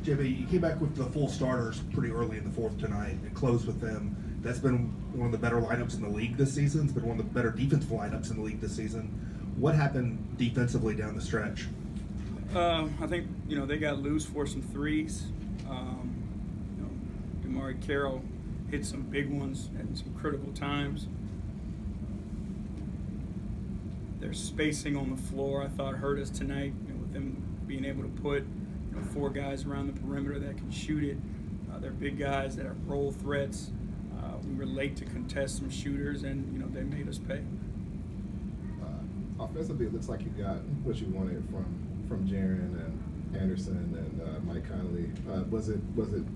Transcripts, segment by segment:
JB, you came back with the full starters pretty early in the fourth tonight and closed with them. That's been one of the better lineups in the league this season. It's been one of the better defensive lineups in the league this season. What happened defensively down the stretch? I think, they got loose for some threes. Damari Carroll hit some big ones at some critical times. Their spacing on the floor, I thought, hurt us tonight, with them being able to put 4 guys around the perimeter that can shoot it. They're big guys that are role threats. We were late to contest some shooters, and they made us pay. Offensively, it looks like you got what you wanted from Jaren and Anderson and Mike Conley. Was it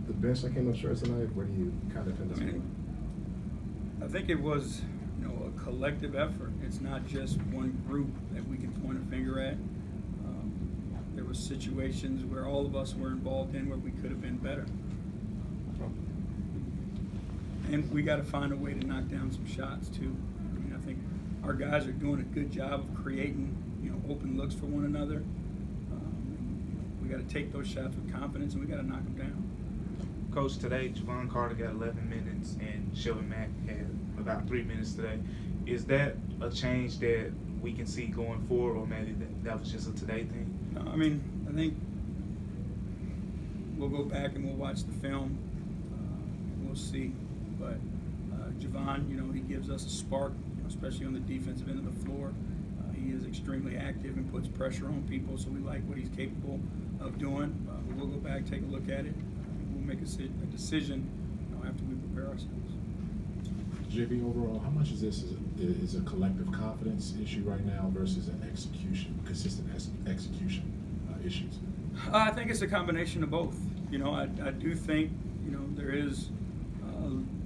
the bench that came up short tonight? Where do you kind of tend to? I think it was a collective effort. It's not just one group that we can point a finger at. There were situations where all of us were involved in where we could have been better. And we got to find a way to knock down some shots too. I think our guys are doing a good job of creating, open looks for one another. We got to take those shots with confidence, and we got to knock them down. Coach, today Javon Carter got 11 minutes, and Shelby Mack had about 3 minutes today. Is that a change that we can see going forward, or maybe that was just a today thing? No, I think we'll go back and we'll watch the film. And we'll see. But Javon, he gives us a spark, especially on the defensive end of the floor. He is extremely active and puts pressure on people, so we like what he's capable of doing. We'll go back, take a look at it. We'll make a decision after we prepare ourselves. JB, overall, how much of this is a collective confidence issue right now versus an consistent execution issues? I think it's a combination of both. I do think, there is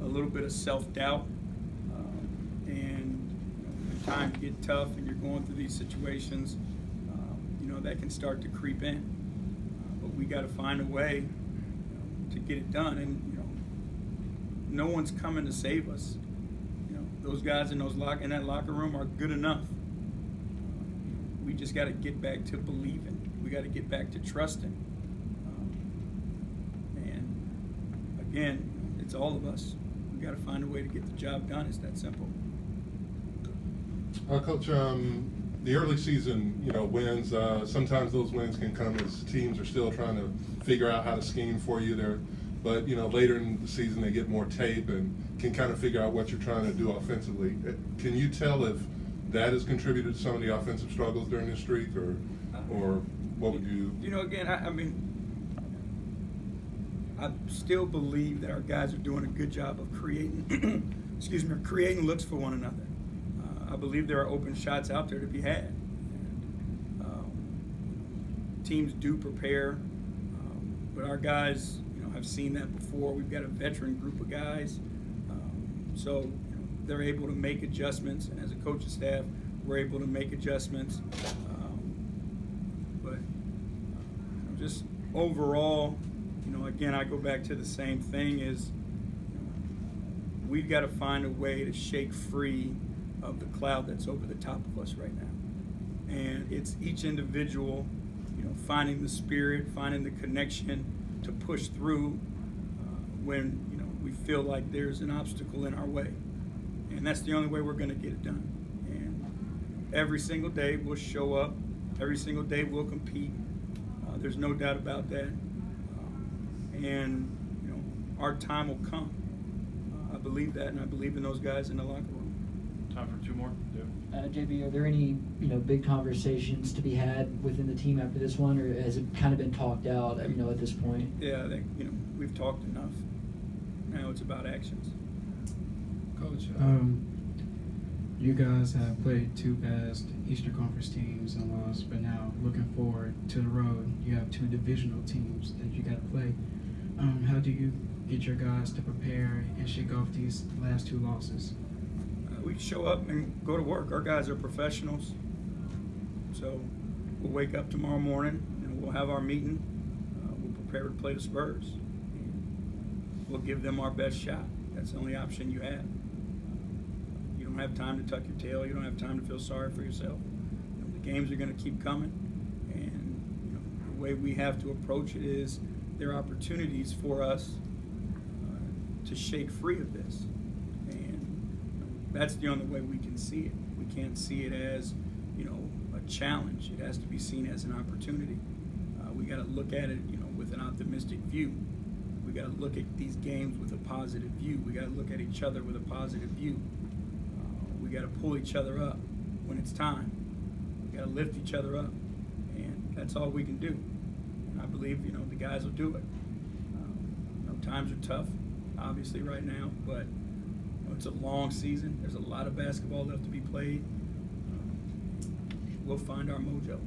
a little bit of self-doubt, and when times get tough and you're going through these situations, that can start to creep in. But we got to find a way to get it done, and no one's coming to save us. Those guys in that locker room are good enough. We just got to get back to believing. We got to get back to trusting. And again, it's all of us. We got to find a way to get the job done. It's that simple. Coach, the early season, wins. Sometimes those wins can come as teams are still trying to figure out how to scheme for you there. But later in the season they get more tape and can kind of figure out what you're trying to do offensively. Can you tell if that has contributed to some of the offensive struggles during this streak, or what would you? Again, I still believe that our guys are doing a good job of creating, creating looks for one another. I believe there are open shots out there to be had. Teams do prepare, but our guys, have seen that before. We've got a veteran group of guys, so they're able to make adjustments, and as a coaching staff, we're able to make adjustments. But just overall, again, I go back to the same thing: is we've got to find a way to shake free of the cloud that's over the top of us right now, and it's each individual, finding the spirit, finding the connection to push through when we feel like there's an obstacle in our way, and that's the only way we're going to get it done. And every single day we'll show up, every single day we'll compete. There's no doubt about that, and our time will come. I believe that, and I believe in those guys in the locker room. Time for 2 more. JB, are there any big conversations to be had within the team after this one, or has it kind of been talked out at this point? Yeah, I think we've talked enough. Now it's about actions. Coach, you guys have played 2 past Eastern Conference teams and lost, but now looking forward to the road, you have 2 divisional teams that you got to play. How do you get your guys to prepare and shake off these last 2 losses? We show up and go to work. Our guys are professionals. So we'll wake up tomorrow morning and we'll have our meeting. We'll prepare to play the Spurs. We'll give them our best shot. That's the only option you have. You don't have time to tuck your tail. You don't have time to feel sorry for yourself. The games are going to keep coming. And the way we have to approach it is they're opportunities for us to shake free of this. And that's the only way we can see it. We can't see it as, a challenge. It has to be seen as an opportunity. We got to look at it, with an optimistic view. We got to look at these games with a positive view. We got to look at each other with a positive view. We got to pull each other up when it's time. We got to lift each other up, and that's all we can do. And I believe, the guys will do it. Times are tough, obviously, right now, but it's a long season. There's a lot of basketball left to be played. We'll find our mojo.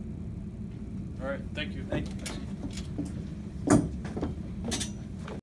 All right, thank you. Thank you.